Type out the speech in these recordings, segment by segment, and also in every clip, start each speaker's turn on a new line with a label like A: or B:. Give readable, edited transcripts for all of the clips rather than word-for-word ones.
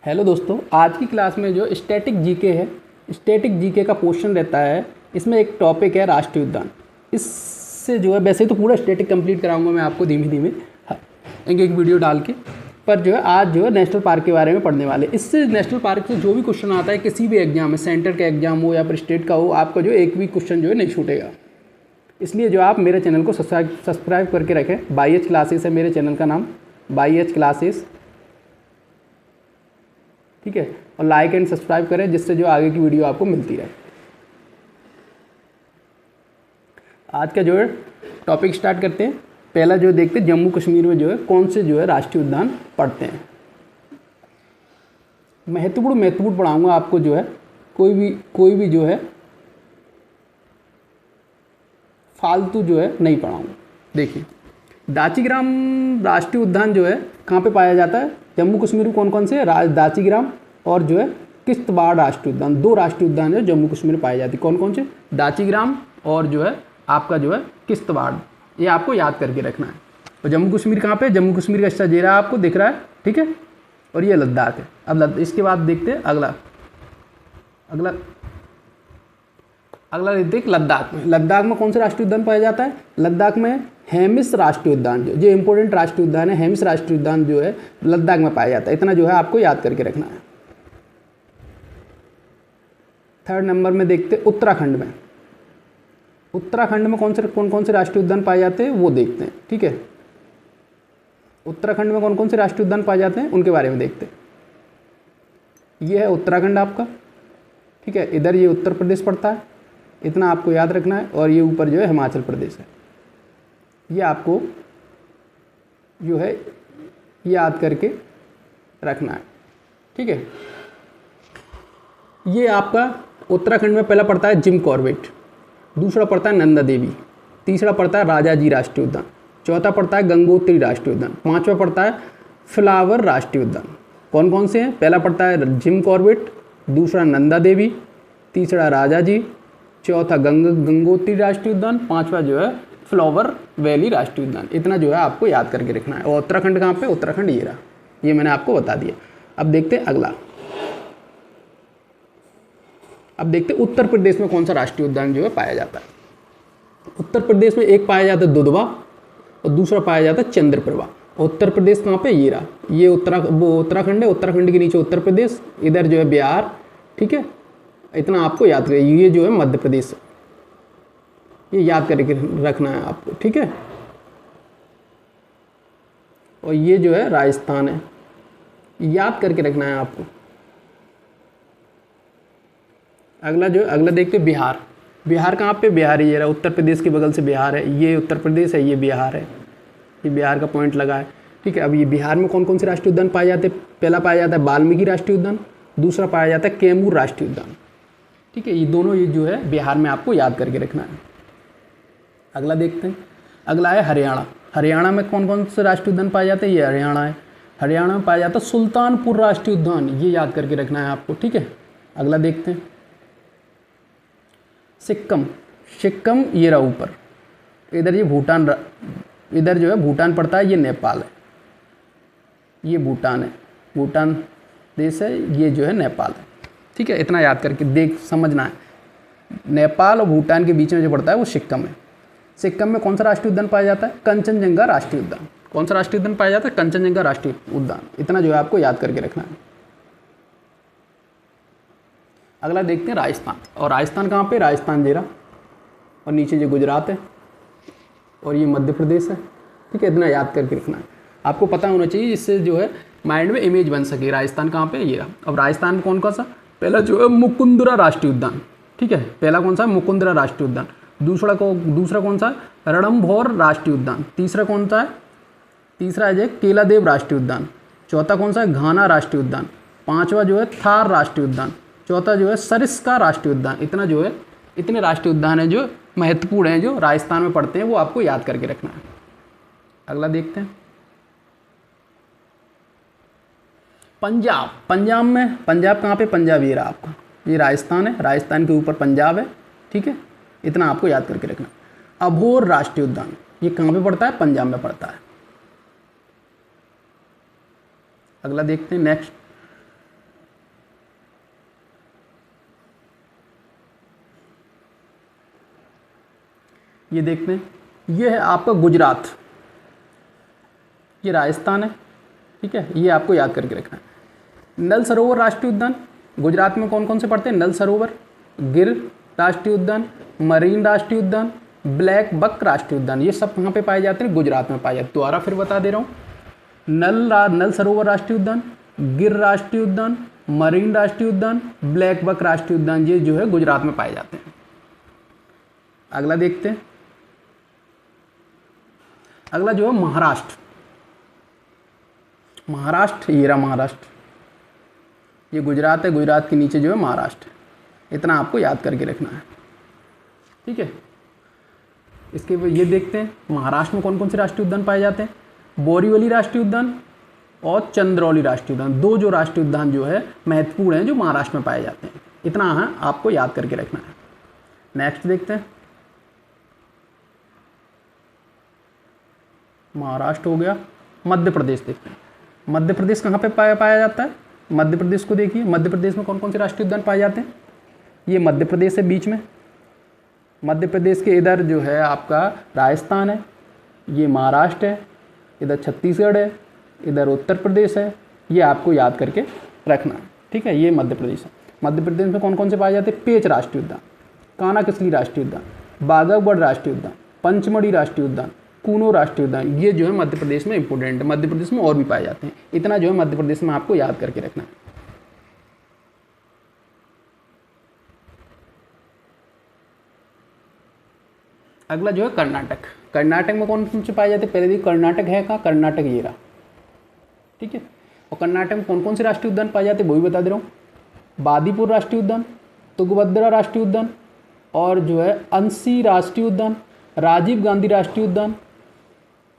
A: Hello दोस्तों, आज की क्लास में जो स्टैटिक जीके है, स्टैटिक जीके का क्वेश्चन रहता है। इसमें एक टॉपिक है राष्ट्रीय उद्यान। इससे जो है वैसे तो पूरा स्टैटिक कंप्लीट कराऊंगा मैं आपको धीमे धीमे एक एक वीडियो डाल के, पर जो है आज जो है नेशनल पार्क के बारे में पढ़ने वाले। इससे नेशनल पार्क से जो भी क्वेश्चन आता है किसी भी एग्जाम में, सेंटर का एग्जाम हो या फिर स्टेट का हो, आपका जो एक भी क्वेश्चन जो है नहीं छूटेगा। इसलिए जो आप मेरे चैनल को सब्सक्राइब करके रखें। बाई एच क्लासेस है मेरे चैनल का नाम, बाई एच क्लासेस, ठीक है। और लाइक एंड सब्सक्राइब करें जिससे जो आगे की वीडियो आपको मिलती रहे। आज का जो है टॉपिक स्टार्ट करते हैं। पहला जो देखते हैं जम्मू कश्मीर में जो है कौन से जो है राष्ट्रीय उद्यान पढ़ते हैं। महत्वपूर्ण पढ़ाऊंगा आपको, जो है कोई भी जो है फालतू जो है नहीं पढ़ाऊंगा। देखिए, दाचीग्राम राष्ट्रीय उद्यान जो है कहाँ पे पाया जाता है? जम्मू कश्मीर में कौन कौन से? दाचीग्राम और जो है किश्तवाड़ राष्ट्रीय उद्यान, दो राष्ट्रीय उद्यान है जम्मू कश्मीर में पाए जाते हैं। कौन कौन से? दाचीग्राम और जो है आपका जो है किश्तवाड़। ये आपको याद करके रखना है। और जम्मू कश्मीर कहाँ पे? जम्मू कश्मीर का हिस्सा जेरा आपको दिख रहा है, ठीक है। और ये लद्दाख है। अब इसके बाद देखते हैं अगला देखते हैं लद्दाख में। लद्दाख में कौन से राष्ट्रीय उद्यान पाया जाता है? लद्दाख में हेमिस राष्ट्रीय उद्यान, जो इंपॉर्टेंट राष्ट्रीय उद्यान है, हेमिस राष्ट्रीय उद्यान जो है लद्दाख में पाया जाता है। इतना जो है आपको याद करके रखना है। थर्ड नंबर में देखते हैं उत्तराखंड में। उत्तराखंड में कौन कौन से राष्ट्रीय उद्यान पाए जाते हैं वो देखते हैं, ठीक है। उत्तराखंड में कौन कौन से राष्ट्रीय उद्यान पाए जाते हैं उनके बारे में देखते हैं। ये है उत्तराखंड आपका, ठीक है। इधर ये उत्तर प्रदेश पड़ता है, इतना आपको याद रखना है। और ये ऊपर जो है हिमाचल प्रदेश है। ये आपको जो है याद करके रखना है, ठीक है। ये आपका उत्तराखंड में पहला पड़ता है जिम कॉर्बेट, दूसरा पड़ता है नंदा देवी, तीसरा पड़ता है राजाजी राष्ट्रीय उद्यान, चौथा पड़ता है गंगोत्री राष्ट्रीय उद्यान, पांचवा पड़ता है फ्लावर राष्ट्रीय उद्यान। कौन कौन से हैं? पहला पड़ता है जिम कॉर्बेट, दूसरा नंदा देवी, तीसरा राजाजी, चौथा गंगोत्री राष्ट्रीय उद्यान, पांचवा जो है फ्लावर वैली राष्ट्रीय उद्यान। इतना जो है आपको याद करके रखना है। और उत्तराखंड कहाँ पे? उत्तराखंड ये रहा, ये मैंने आपको बता दिया। अब देखते हैं अगला। अब देखते हैं उत्तर प्रदेश में कौन सा राष्ट्रीय उद्यान जो है पाया जाता है। उत्तर प्रदेश में एक पाया जाता है दुधवा और दूसरा पाया जाता है चंद्रप्रभा। उत्तर प्रदेश कहाँ पे? ये रहा, ये उत्तराखंड है। उत्तराखंड के नीचे उत्तर प्रदेश, इधर जो है बिहार, ठीक है। इतना आपको याद करें। ये जो है मध्य प्रदेश, ये याद करके रखना है आपको, ठीक है। और ये जो है राजस्थान है, याद करके रखना है आपको। अगला देखते हैं बिहार। बिहार कहाँ पे? बिहार ये रहा, उत्तर प्रदेश के बगल से बिहार है। ये उत्तर प्रदेश है, ये बिहार है, ये बिहार का पॉइंट लगा है, ठीक है। अब ये बिहार में कौन कौन से राष्ट्रीय उद्यान पाए जाते हैं? पहला पाया जाता है वाल्मीकि राष्ट्रीय उद्यान, दूसरा पाया जाता है कैमूर राष्ट्रीय उद्यान, ठीक है। ये दोनों ये जो है बिहार में आपको याद करके रखना है। अगला देखते हैं। अगला है हरियाणा। हरियाणा में कौन कौन से राष्ट्रीय उद्यान पाए जाते हैं? ये हरियाणा है। हरियाणा में पाया जाता है सुल्तानपुर राष्ट्रीय उद्यान, ये याद करके रखना है आपको, ठीक है। अगला देखते हैं सिक्किम ये रहा ऊपर, इधर ये भूटान, इधर जो है भूटान पड़ता है, ये नेपाल है, ये भूटान है, भूटान देश है, ये जो है नेपाल है, ठीक है। इतना याद करके समझना है। नेपाल और भूटान के बीच में जो पड़ता है वो सिक्किम है। सिक्किम में कौन सा राष्ट्रीय उद्यान पाया जाता है? कंचनजंगा राष्ट्रीय उद्यान। कौन सा राष्ट्रीय उद्यान पाया जाता है? कंचनजंगा राष्ट्रीय उद्यान। इतना जो है आपको याद करके रखना है। अगला देखते हैं राजस्थान। और राजस्थान कहाँ पे? राजस्थान जेरा, और नीचे जो गुजरात है, और ये मध्य प्रदेश है, ठीक है। इतना याद करके रखना है, आपको पता होना चाहिए, जिससे जो है माइंड में इमेज बन सके। राजस्थान कहाँ पे? ये रहा। अब राजस्थान कौन कौन सा? पहला जो है मुकुंदरा राष्ट्रीय उद्यान, ठीक है। पहला कौन सा? मुकुंदरा राष्ट्रीय उद्यान। दूसरा कौन सा? रणभौर राष्ट्रीय उद्यान। तीसरा कौन सा है? तीसरा है जो केलादेव राष्ट्रीय उद्यान। चौथा कौन सा है? घाना राष्ट्रीय उद्यान। पांचवा जो है थार राष्ट्रीय उद्यान। चौथा जो है सरिस्का राष्ट्रीय उद्यान। इतना जो है इतने राष्ट्रीय उद्यान हैं जो महत्वपूर्ण हैं, जो राजस्थान में पड़ते हैं, वो आपको याद करके रखना है। अगला देखते हैं पंजाब। पंजाब कहाँ पे? पंजाब ये रहा आपका, ये राजस्थान है, राजस्थान के ऊपर पंजाब है, ठीक है। इतना आपको याद करके रखना। अबोहर राष्ट्रीय उद्यान, ये कहाँ पे पड़ता है? पंजाब में पड़ता है। अगला देखते हैं नेक्स्ट ये देखते हैं, ये है आपका गुजरात, ये राजस्थान है, ठीक है, ये आपको याद करके रखना है। नल सरोवर राष्ट्रीय उद्यान गुजरात में कौन कौन से पड़ते हैं? नल सरोवर, गिर राष्ट्रीय उद्यान, मरीन राष्ट्रीय उद्यान, ब्लैक बक राष्ट्रीय उद्यान, ये सब कहाँ पे पाए जाते हैं? गुजरात में पाए जाते हैं। दोबारा फिर बता दे रहा हूँ, नल सरोवर राष्ट्रीय उद्यान, गिर राष्ट्रीय उद्यान, मरीन राष्ट्रीय उद्यान, ब्लैक बक राष्ट्रीय उद्यान, ये जो है गुजरात में पाए जाते हैं। अगला देखते हैं, अगला जो है महाराष्ट्र। महाराष्ट्र, ये रहा महाराष्ट्र, ये गुजरात है, गुजरात के नीचे जो है महाराष्ट्र है। इतना आपको याद करके रखना है, ठीक है। इसके ये देखते हैं महाराष्ट्र में कौन कौन से राष्ट्रीय उद्यान पाए जाते हैं। बोरीवली राष्ट्रीय उद्यान और चंद्रौली राष्ट्रीय उद्यान, दो जो राष्ट्रीय उद्यान जो है महत्वपूर्ण हैं, जो महाराष्ट्र में पाए जाते हैं। इतना है आपको याद करके रखना है। नेक्स्ट देखते हैं, महाराष्ट्र हो गया। मध्य प्रदेश देखते हैं, मध्य प्रदेश कहाँ पे पाया जाता है? मध्य प्रदेश को देखिए, मध्य प्रदेश में कौन कौन से राष्ट्रीय उद्यान पाए जाते हैं। ये मध्य प्रदेश है बीच में, मध्य प्रदेश के इधर जो है आपका राजस्थान है, ये महाराष्ट्र है, इधर छत्तीसगढ़ है, इधर उत्तर प्रदेश है। ये आपको याद करके रखना है, ठीक है। ये मध्य प्रदेश है। मध्य प्रदेश में कौन कौन से पाए जाते हैं? पेंच राष्ट्रीय उद्यान, कानाकसली राष्ट्रीय उद्यान, बाघागढ़ राष्ट्रीय उद्यान, पंचमढ़ी राष्ट्रीय उद्यान, कूनो राष्ट्रीय उद्यान, ये जो है मध्य प्रदेश में इंपॉर्टेंट है। मध्य प्रदेश में और भी पाए जाते हैं। इतना जो है मध्य प्रदेश में आपको याद करके रखना है। अगला जो है कर्नाटक। कर्नाटक में कौन कौन से पाए जाते हैं? पहले देखिए कर्नाटक है कहाँ? कर्नाटक ये रहा, ठीक है। और कर्नाटक में कौन कौन से राष्ट्रीय उद्यान पाए जाते हैं वो भी बता दे रहा हूँ। बादीपुर राष्ट्रीय उद्यान, तुंगभद्रा राष्ट्रीय उद्यान, और जो है अंसी राष्ट्रीय उद्यान, राजीव गांधी राष्ट्रीय उद्यान,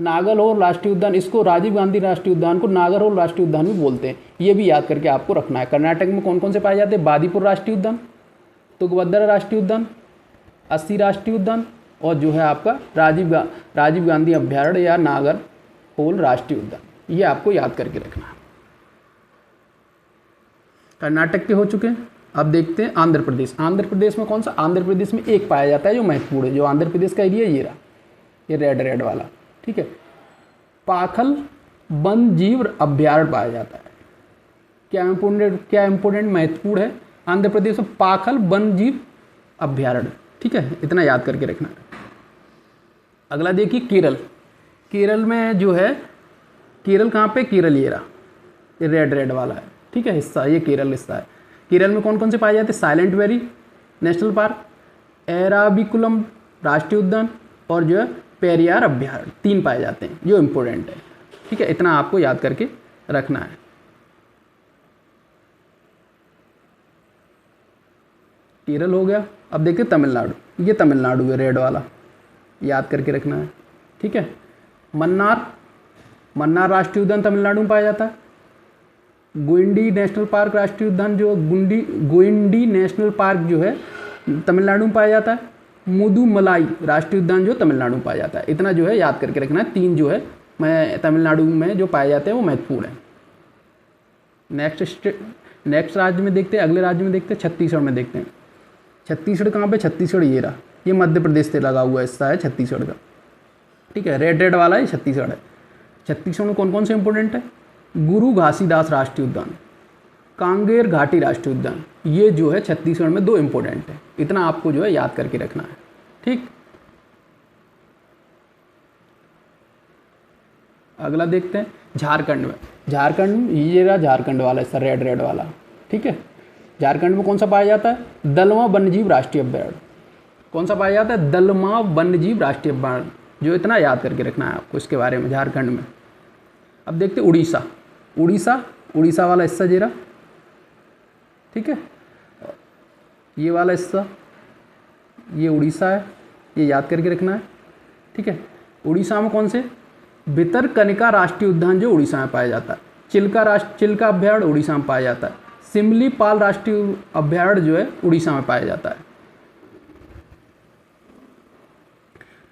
A: नागरहोल राष्ट्रीय उद्यान। इसको राजीव गांधी राष्ट्रीय उद्यान को नागरहोल राष्ट्रीय उद्यान भी बोलते हैं। ये भी याद करके आपको रखना है। कर्नाटक में कौन कौन से पाए जाते हैं? बादीपुर राष्ट्रीय उद्यान, तुंगभद्रा राष्ट्रीय उद्यान, अस्सी राष्ट्रीय उद्यान, और जो है आपका राजीव गांधी अभ्यारण्य या नागरहोल राष्ट्रीय उद्यान। ये आपको याद करके रखना है। कर्नाटक के हो चुके हैं। अब देखते हैं आंध्र प्रदेश। आंध्र प्रदेश में कौन सा? आंध्र प्रदेश में एक पाया जाता है जो महत्वपूर्ण है। जो आंध्र प्रदेश का एरिया ये रहा, ये रेड वाला, ठीक है। पाखल वन जीव अभ्यारण्य पाया जाता है। क्या इंपोर्टेंट महत्वपूर्ण है आंध्र प्रदेश में? पाखल वन जीव अभ्यारण्य, ठीक है। इतना याद करके रखना है। अगला देखिए केरल। केरल में जो है, केरल कहाँ पे? केरल ये रहा, ये रेड वाला है, ठीक है, हिस्सा, ये केरल हिस्सा है। केरल में कौन कौन से पाए जाते हैं? Silent valley national park, Eravikulam राष्ट्रीय उद्यान, और जो है पेरियार अभ्यारण्य। 3 पाए जाते हैं जो इम्पोर्टेंट है, ठीक है। इतना आपको याद करके रखना है। केरल हो गया। अब देखिए तमिलनाडु। ये तमिलनाडु है रेड वाला, याद करके रखना है, ठीक है। मन्नार राष्ट्रीय उद्यान तमिलनाडु में पाया जाता है। गुइंडी नेशनल पार्क राष्ट्रीय उद्यान, जो गुइंडी नेशनल पार्क जो है तमिलनाडु में पाया जाता है। मुदुमलाई राष्ट्रीय उद्यान जो तमिलनाडु में पाया जाता है। इतना जो है याद करके रखना है। 3 जो है मैं तमिलनाडु में जो पाए जाते हैं वो महत्वपूर्ण है। नेक्स्ट राज्य में देखते हैं, अगले राज्य में देखते हैं, छत्तीसगढ़ में देखते हैं। छत्तीसगढ़ कहाँ पे? छत्तीसगढ़ ये रहा, ये मध्य प्रदेश से लगा हुआ हिस्सा है छत्तीसगढ़ का, ठीक है। रेड वाला है छत्तीसगढ़ है। छत्तीसगढ़ में कौन कौन से इंपॉर्टेंट है? गुरु घासीदास राष्ट्रीय उद्यान, कांगेर घाटी राष्ट्रीय उद्यान, ये जो है छत्तीसगढ़ में 2 इंपॉर्टेंट है। इतना आपको जो है याद करके रखना है, ठीक। अगला देखते हैं झारखंड में। झारखंड ये रहा, झारखंड वाला हिस्सा रेड वाला, ठीक है। झारखंड में कौन सा पाया जाता है? दलमा वन्यजीव राष्ट्रीय अभ्यारण्य। कौन सा पाया जाता है? दलमा वन्यजीव राष्ट्रीय अभ्यारण्य, जो इतना याद करके रखना है आपको इसके बारे में झारखंड में। अब देखते हैं उड़ीसा वाला हिस्सा जेरा, ठीक है। ये वाला हिस्सा ये उड़ीसा है, ये याद करके रखना है, ठीक है। उड़ीसा में कौन से? भितरकनिका राष्ट्रीय उद्यान जो उड़ीसा में पाया जाता है। चिल्का अभ्यारण्य उड़ीसा में पाया जाता है। सिमलीपाल राष्ट्रीय अभ्यारण्य जो है उड़ीसा में पाया जाता है।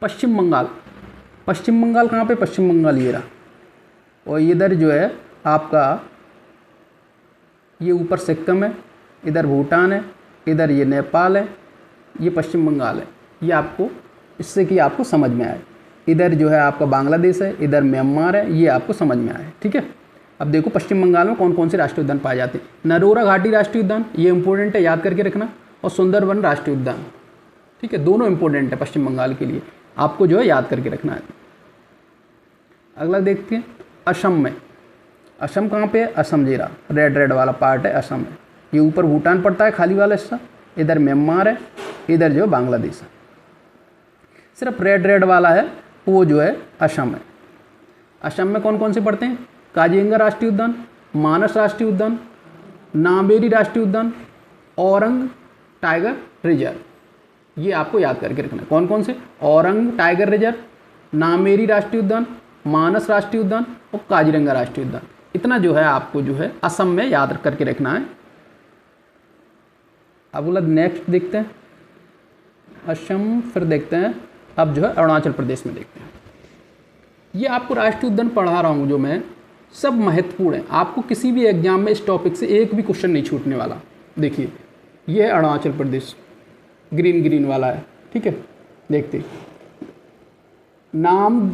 A: पश्चिम बंगाल कहाँ पे? पश्चिम बंगाल ये रहा, और इधर जो है आपका ये ऊपर सिक्किम है, इधर भूटान है, इधर ये नेपाल है, ये पश्चिम बंगाल है। ये आपको इससे कि आपको समझ में आए। इधर जो है आपका बांग्लादेश है, इधर म्यांमार है, ये आपको समझ में आए। ठीक है, अब देखो पश्चिम बंगाल में कौन कौन से राष्ट्रीय उद्यान पाए जाते हैं। नरोरा घाटी राष्ट्रीय उद्यान, ये इंपॉर्टेंट है, याद करके रखना, और सुंदरबन राष्ट्रीय उद्यान। ठीक है, दोनों इंपॉर्टेंट है पश्चिम बंगाल के लिए, आपको जो है याद करके रखना है। अगला देखते हैं असम में। असम कहाँ पे है? असम जीरा, रेड रेड वाला पार्ट है असम है। ये ऊपर भूटान पड़ता है खाली वाला हिस्सा, इधर म्यांमार है, इधर जो बांग्लादेश है। सिर्फ रेड रेड वाला है वो जो है असम है। असम में कौन कौन से पड़ते हैं? काजीरंगा राष्ट्रीय उद्यान, मानस राष्ट्रीय उद्यान, नामेरी राष्ट्रीय उद्यान, औरंग टाइगर रिजर्व। ये आपको याद करके रखना है। कौन कौन से? औरंग टाइगर रिजर्व, नामेरी राष्ट्रीय उद्यान, मानस राष्ट्रीय उद्यान और काजीरंगा राष्ट्रीय उद्यान। इतना जो है आपको जो है असम में याद करके रखना है। अब बोला नेक्स्ट देखते हैं असम, फिर देखते हैं अब जो है अरुणाचल प्रदेश में देखते हैं। ये आपको राष्ट्रीय उद्यान पढ़ा रहा हूँ जो मैं, सब महत्वपूर्ण है। आपको किसी भी एग्जाम में इस टॉपिक से एक भी क्वेश्चन नहीं छूटने वाला। देखिए ये है अरुणाचल प्रदेश, ग्रीन ग्रीन वाला है। ठीक है, देखते नाम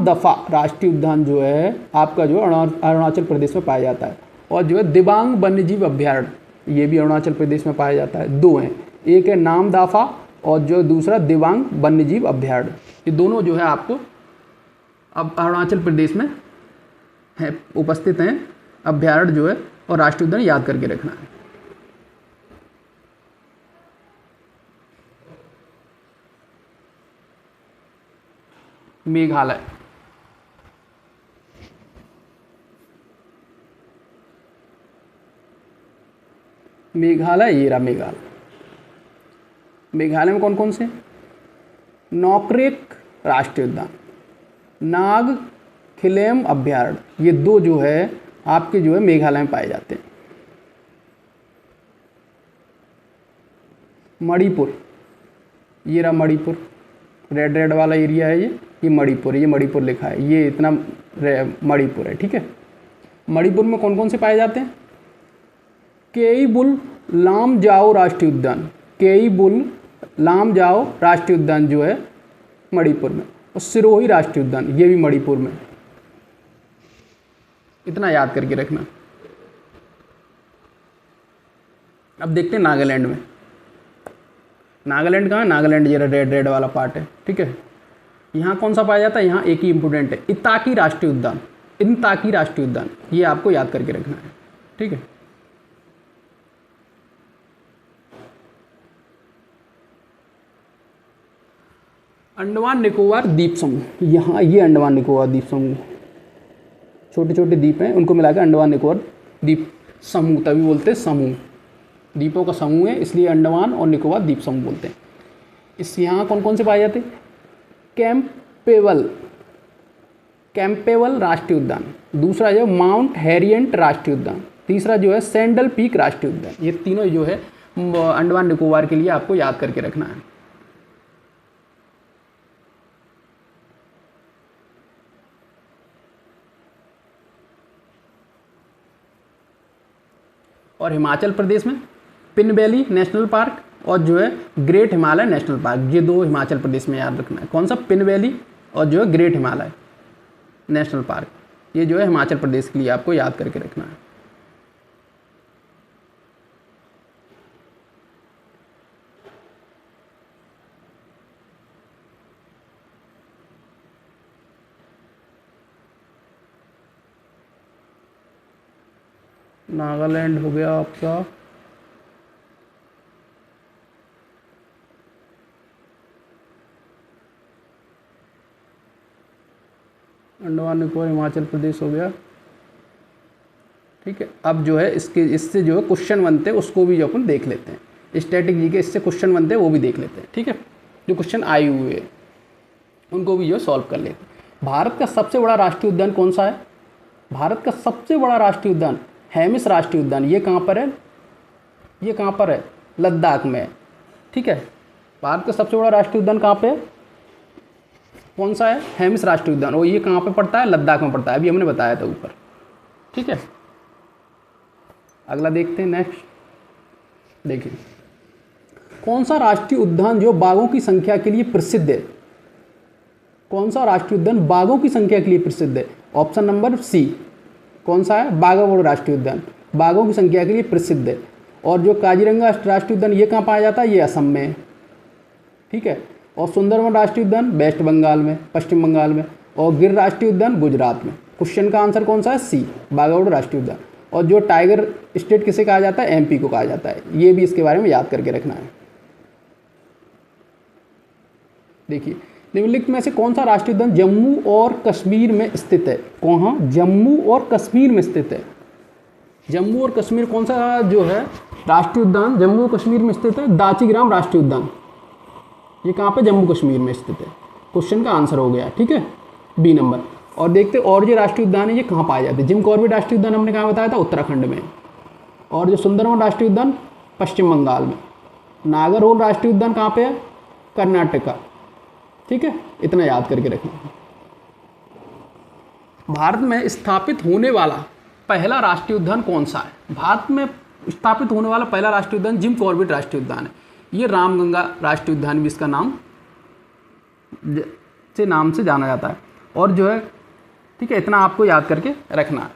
A: दफा राष्ट्रीय उद्यान जो है आपका जो अरुणाचल प्रदेश में पाया जाता है। और जो है दिबांग वन्यजीव अभ्यारण्य, ये भी अरुणाचल प्रदेश में पाया जाता है। दो हैं, एक है नाम दाफा और जो दूसरा दिबांग वन्यजीव अभ्यारण्य। ये दोनों जो है आपको अब अरुणाचल प्रदेश में है, उपस्थित हैं अभ्यारण्य जो है, और राष्ट्रीय उद्यान याद करके रखना है। मेघालय, ये रहा मेघालय। मेघालय में कौन कौन से? नोकरेक राष्ट्रीय उद्यान, नाग खिलेम अभ्यारण्य, ये दो जो है आपके जो है मेघालय में पाए जाते हैं। मणिपुर, ये रहा मणिपुर, रेड रेड वाला एरिया है ये मणिपुर है, ये मणिपुर लिखा है, ये इतना मणिपुर है। ठीक है, मणिपुर में कौन कौन से पाए जाते हैं? केईबुल लामजाओ राष्ट्रीय उद्यान, केईबुल लामजाओ राष्ट्रीय उद्यान जो है मणिपुर में, और सिरोही राष्ट्रीय उद्यान ये भी मणिपुर में। इतना याद करके रखना। अब देखते हैं नागालैंड में। नागालैंड कहाँ है? नागालैंड ये रेड रेड वाला पार्ट है। ठीक है, यहाँ कौन सा पाया जाता है? यहाँ एक ही इंपोर्टेंट है, इताकी राष्ट्रीय उद्यान, इनताकी राष्ट्रीय उद्यान, ये आपको याद करके रखना है। ठीक है, अंडमान निकोबार द्वीप समूह, यहाँ ये अंडमान निकोबार द्वीप समूह, छोटे छोटे द्वीप हैं, उनको मिलाकर अंडमान निकोबार द्वीप समूह, तभी बोलते हैं समूह, द्वीपों का समूह है इसलिए अंडमान और निकोबार द्वीप समूह बोलते हैं। इस यहाँ कौन कौन से पाए जाते हैं? कैंपेबल राष्ट्रीय उद्यान, दूसरा जो माउंट हैरियट राष्ट्रीय उद्यान, तीसरा जो है सैंडल पीक राष्ट्रीय उद्यान। ये तीनों जो है अंडमान निकोबार के लिए आपको याद करके रखना है। और हिमाचल प्रदेश में पिन वैली नेशनल पार्क और जो है ग्रेट हिमालय नेशनल पार्क, ये दो हिमाचल प्रदेश में याद रखना है। कौन सा? पिन वैली और जो है ग्रेट हिमालय नेशनल पार्क, ये जो है हिमाचल प्रदेश के लिए आपको याद करके रखना है। नागालैंड हो गया आपका, अंडमान निकोबार हिमाचल प्रदेश हो गया। ठीक है, अब जो है इससे जो है क्वेश्चन बनते हैं उसको भी जो अपन देख लेते हैं। स्टैटिक जी के इससे क्वेश्चन बनते हैं वो भी देख लेते हैं। ठीक है, जो क्वेश्चन आए हुए हैं उनको भी जो सॉल्व कर लेते हैं। भारत का सबसे बड़ा राष्ट्रीय उद्यान कौन सा है? भारत का सबसे बड़ा राष्ट्रीय उद्यान हेमिस राष्ट्रीय उद्यान। ये कहाँ पर है? ये कहाँ पर है? लद्दाख में है। ठीक है, भारत का सबसे बड़ा राष्ट्रीय उद्यान कहाँ पे है? कौन सा है? हेमिस राष्ट्रीय उद्यान। और ये कहाँ पे पड़ता है? लद्दाख में पड़ता है, अभी हमने बताया था ऊपर। ठीक है, अगला देखते हैं नेक्स्ट। देखिए कौन सा राष्ट्रीय उद्यान जो बाघों की संख्या के लिए प्रसिद्ध है? कौन सा राष्ट्रीय उद्यान बाघों की संख्या के लिए प्रसिद्ध है? Option number C. कौन सा है? बाघाबोड़ राष्ट्रीय उद्यान बाघों की संख्या के लिए प्रसिद्ध है। और जो काजीरंगा राष्ट्रीय उद्यान ये कहाँ पाया जाता है? ये असम में है, ठीक है। और सुंदरवन राष्ट्रीय उद्यान वेस्ट बंगाल में, पश्चिम बंगाल में। और गिर राष्ट्रीय उद्यान गुजरात में। क्वेश्चन का आंसर कौन सा है? सी, बाघाबोड़ राष्ट्रीय उद्यान। और जो टाइगर स्टेट किसे कहा जाता है? एमपी को कहा जाता है। ये भी इसके बारे में याद करके रखना है। देखिए, निम्नलिखित में से कौन सा राष्ट्रीय उद्यान जम्मू और कश्मीर में स्थित है? कहाँ? जम्मू और कश्मीर में स्थित है। जम्मू और कश्मीर कौन सा जो है राष्ट्रीय उद्यान जम्मू और कश्मीर में स्थित है? दाचीग्राम राष्ट्रीय उद्यान। ये कहाँ पे? जम्मू कश्मीर में स्थित है। क्वेश्चन का आंसर हो गया, ठीक है, बी नंबर। और देखते और जो राष्ट्रीय उद्यान है ये कहाँ पाए जाते हैं? जिम कॉर्बेट राष्ट्रीय उद्यान हमने कहाँ बताया था? उत्तराखंड में। और जो सुंदरवन राष्ट्रीय उद्यान पश्चिम बंगाल में। नागरहोल राष्ट्रीय उद्यान कहाँ पे है? कर्नाटका, ठीक है। इतना याद करके रखना। भारत में स्थापित होने वाला पहला राष्ट्रीय उद्यान कौन सा है? भारत में स्थापित होने वाला पहला राष्ट्रीय उद्यान जिम कॉर्बेट राष्ट्रीय उद्यान है। ये रामगंगा राष्ट्रीय उद्यान भी इसका नाम से जाना जाता है। और जो है, ठीक है, इतना आपको याद करके रखना है।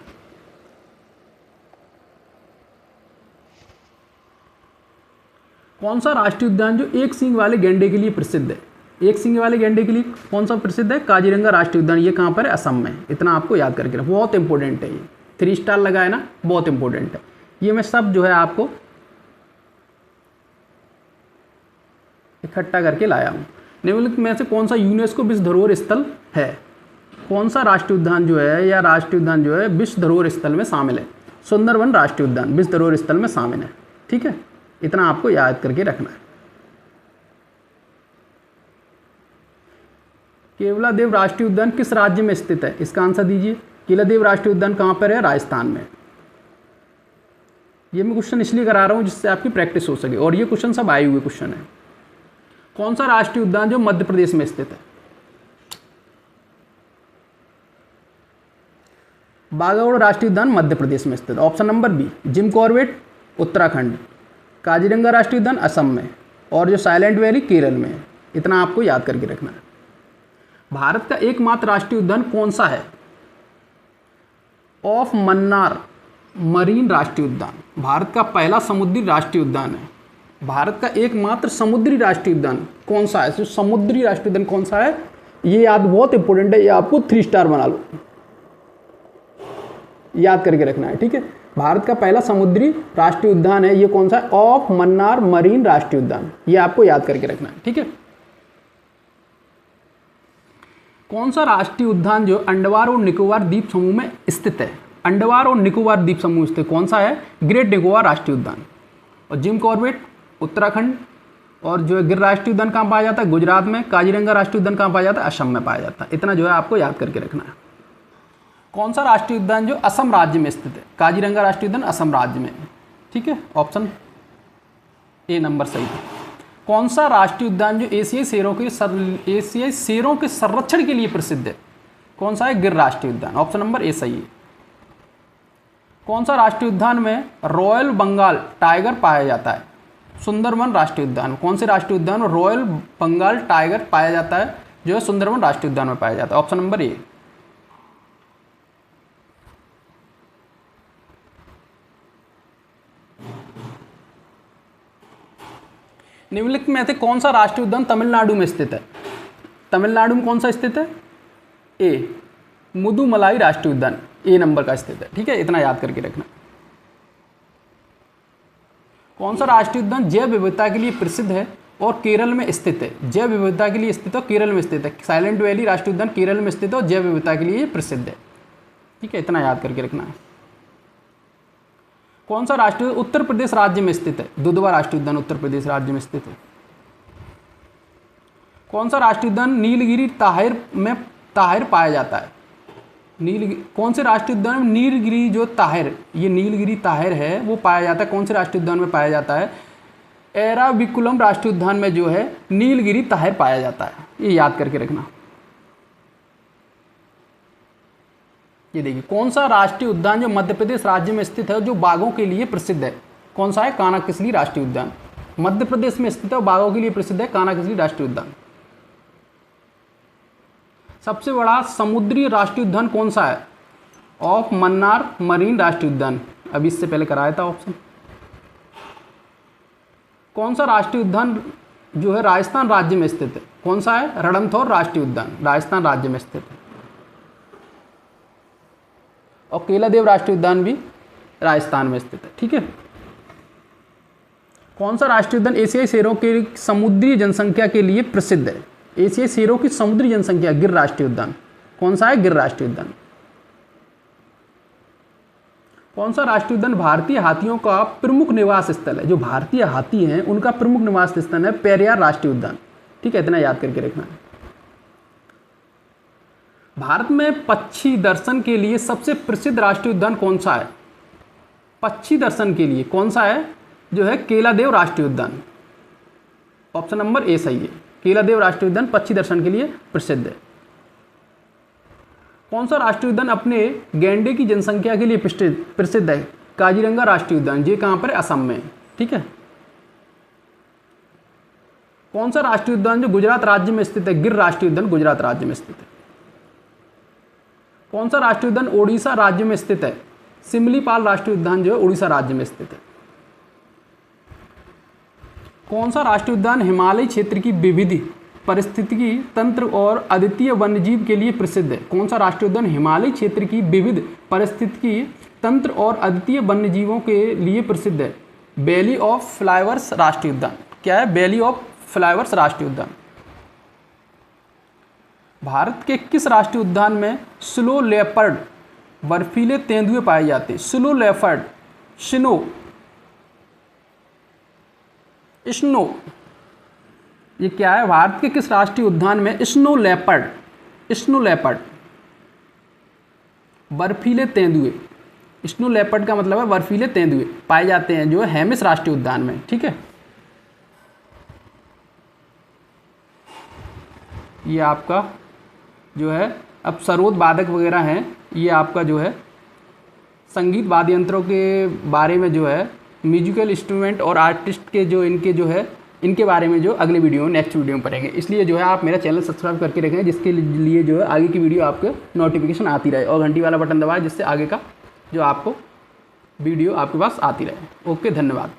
A: कौन सा राष्ट्रीय उद्यान जो एक सींग वाले गैंडे के लिए प्रसिद्ध है? एक सींग वाले गैंडे के लिए कौन सा प्रसिद्ध है? काजीरंगा राष्ट्रीय उद्यान। ये कहाँ पर है? असम में। इतना आपको याद करके रखना, बहुत इंपॉर्टेंट है। ये 3 स्टार लगा है ना, बहुत इंपॉर्टेंट है। ये मैं सब जो है आपको इकट्ठा करके लाया हूँ। निम्नलिखित में से कौन सा यूनेस्को विश्व धरोहर स्थल है? कौन सा राष्ट्रीय उद्यान जो है या राष्ट्रीय उद्यान जो है विश्व धरोहर स्थल में शामिल है? सुंदरवन राष्ट्रीय उद्यान विश्व धरोहर स्थल में शामिल है, ठीक है। इतना आपको याद करके रखना है। केवलादेव राष्ट्रीय उद्यान किस राज्य में स्थित है? इसका आंसर दीजिए। केवलादेव राष्ट्रीय उद्यान कहाँ पर है? राजस्थान में। ये मैं क्वेश्चन इसलिए करा रहा हूँ जिससे आपकी प्रैक्टिस हो सके, और ये क्वेश्चन सब आए हुए क्वेश्चन है। कौन सा राष्ट्रीय उद्यान जो मध्य प्रदेश में स्थित है? बाघाबोड़ राष्ट्रीय उद्यान मध्य प्रदेश में स्थित। Option number B. Jim Corbett Uttarakhand, Kaziranga राष्ट्रीय उद्यान असम में, और जो साइलेंट वैली केरल में है। इतना आपको याद करके रखना है। भारत का एकमात्र राष्ट्रीय उद्यान कौन सा है? ऑफ मन्नार मरीन राष्ट्रीय उद्यान भारत का पहला समुद्री राष्ट्रीय उद्यान है। भारत का एकमात्र समुद्री राष्ट्रीय उद्यान कौन सा है? तो समुद्री राष्ट्रीय उद्यान कौन सा है? ये याद बहुत इंपॉर्टेंट है। ये आपको 3 स्टार बना लो, याद करके रखना है, ठीक है। भारत का पहला समुद्री राष्ट्रीय उद्यान है, ये कौन सा है? ऑफ मन्नार मरीन राष्ट्रीय उद्यान। ये आपको याद करके रखना है, ठीक है। कौन सा राष्ट्रीय उद्यान जो अंडमान और निकोबार द्वीप समूह में स्थित है? अंडमान और निकोबार द्वीप समूह स्थित कौन सा है? ग्रेट निकोबार राष्ट्रीय उद्यान। और जिम कॉर्बेट उत्तराखंड, और जो है गिर राष्ट्रीय उद्यान कहाँ पाया जाता है? गुजरात में। काजीरंगा राष्ट्रीय उद्यान कहाँ पाया जाता है? असम में पाया जाता है। इतना जो है आपको याद करके रखना है। कौन सा राष्ट्रीय उद्यान जो असम राज्य में स्थित है? काजीरंगा राष्ट्रीय उद्यान असम राज्य में, ठीक है। ऑप्शन ए नंबर सही है। कौन सा राष्ट्रीय उद्यान जो एशियाई शेरों के संरक्षण के लिए प्रसिद्ध है? कौन सा है? गिर राष्ट्रीय उद्यान। ऑप्शन नंबर ए सही है। कौन सा राष्ट्रीय उद्यान में रॉयल बंगाल टाइगर पाया जाता है? सुंदरवन राष्ट्रीय उद्यान। कौन से राष्ट्रीय उद्यान में रॉयल बंगाल टाइगर पाया जाता है? जो है सुंदरवन राष्ट्रीय उद्यान में पाया जाता है। Option number A. निम्नलिखित में से कौन सा राष्ट्रीय उद्यान तमिलनाडु में स्थित है? तमिलनाडु में कौन सा स्थित है? ए मुदुमलाई राष्ट्रीय उद्यान ए नंबर का स्थित है, ठीक है। इतना याद करके रखना। कौन सा राष्ट्रीय उद्यान जैव विविधता के लिए प्रसिद्ध है और केरल में स्थित है? जैव विविधता के लिए स्थित है, केरल में स्थित है। साइलेंट वैली राष्ट्रीय उद्यान केरल में स्थित है और जैव विविधता के लिए प्रसिद्ध है, ठीक है। इतना याद करके रखना है। कौन सा राष्ट्रीय उत्तर प्रदेश राज्य में स्थित है? दुधवा राष्ट्रीय उद्यान उत्तर प्रदेश राज्य में स्थित है। कौन सा राष्ट्रीय उद्यान नीलगिरी ताहिर पाया जाता है? कौन से राष्ट्रीय उद्यान में नीलगिरी जो ताहिर, ये नीलगिरी ताहिर है वो पाया जाता है? कौन से राष्ट्रीय उद्यान में पाया जाता है? एराविकुलम राष्ट्रीय उद्यान में जो है नीलगिरी ताहिर पाया जाता है। ये याद करके रखना। ये देखिए, कौन सा राष्ट्रीय उद्यान जो मध्य प्रदेश राज्य में स्थित है जो बाघों के लिए प्रसिद्ध है? कौन सा है? कान्हा किसली राष्ट्रीय उद्यान। मध्य प्रदेश में स्थित है और बाघों के लिए प्रसिद्ध है, कान्हा-किसली राष्ट्रीय उद्यान। सबसे बड़ा समुद्री राष्ट्रीय उद्यान कौन सा है? ऑफ मन्नार मरीन राष्ट्रीय उद्यान, अभी इससे पहले कराया था ऑप्शन। कौन सा राष्ट्रीय उद्यान जो है राजस्थान राज्य में स्थित है? कौन सा है? रणथंभौर राष्ट्रीय उद्यान, राजस्थान राज्य में स्थित है। और केलादेव राष्ट्रीय उद्यान भी राजस्थान में स्थित है, ठीक है। कौन सा राष्ट्रीय उद्यान एशियाई शेरों के समुद्री जनसंख्या के लिए प्रसिद्ध है? एशियाई शेरों की समुद्री जनसंख्या, गिर राष्ट्रीय उद्यान। कौन सा है? गिर राष्ट्रीय उद्यान। कौन सा राष्ट्रीय उद्यान भारतीय हाथियों का प्रमुख निवास स्थल है? जो भारतीय हाथी हैं उनका प्रमुख निवास स्थल है पेरियार राष्ट्रीय उद्यान, ठीक है, इतना याद करके रखना है। भारत में पक्षी दर्शन के लिए सबसे प्रसिद्ध राष्ट्रीय उद्यान कौन सा है? पक्षी दर्शन के लिए कौन सा है? जो है केलादेव राष्ट्रीय उद्यान, ऑप्शन नंबर ए सही है। केलादेव राष्ट्रीय उद्यान पक्षी दर्शन के लिए प्रसिद्ध है। कौन सा राष्ट्रीय उद्यान अपने गैंडे की जनसंख्या के लिए प्रसिद्ध है? काजीरंगा राष्ट्रीय उद्यान, ये कहाँ पर है? असम में, ठीक है। कौन सा राष्ट्रीय उद्यान जो गुजरात राज्य में स्थित है? गिर राष्ट्रीय उद्यान गुजरात राज्य में स्थित है। कौन सा राष्ट्रीय उद्यान ओडिशा राज्य में स्थित है? सिमलीपाल राष्ट्रीय उद्यान जो है उड़ीसा राज्य में स्थित है। कौन सा राष्ट्रीय उद्यान हिमालय क्षेत्र की विविध पारिस्थितिकी तंत्र और अद्वितीय वन्यजीव के लिए प्रसिद्ध है? कौन सा राष्ट्रीय उद्यान हिमालय क्षेत्र की विविध पारिस्थितिकी तंत्र और अद्वितीय वन्यजीवों के लिए प्रसिद्ध है? वैली ऑफ फ्लावर्स राष्ट्रीय उद्यान। क्या है? वैली ऑफ फ्लावर्स राष्ट्रीय उद्यान। भारत के किस राष्ट्रीय उद्यान में स्नो लेपर्ड बर्फीले तेंदुए पाए जाते हैं? स्नो लेपर्ड, स्नो, ये क्या है? भारत के किस राष्ट्रीय उद्यान में स्नो लेपर्ड बर्फीले तेंदुए, स्नो लेपर्ड का मतलब है बर्फीले तेंदुए पाए जाते हैं, जो है हेमिस राष्ट्रीय उद्यान में, ठीक है। ये आपका जो है अब सरोद वादक वगैरह हैं, ये आपका जो है संगीत वाद्य यंत्रों के बारे में जो है म्यूजिकल इंस्ट्रूमेंट और आर्टिस्ट के जो इनके जो है इनके बारे में जो अगले वीडियो नेक्स्ट वीडियो में पढ़ेंगे। इसलिए जो है आप मेरा चैनल सब्सक्राइब करके रखें, जिसके लिए जो है आगे की वीडियो आपके नोटिफिकेशन आती रहे, और घंटी वाला बटन दबाएं जिससे आगे का जो आपको वीडियो आपके पास आती रहे। ओके, धन्यवाद।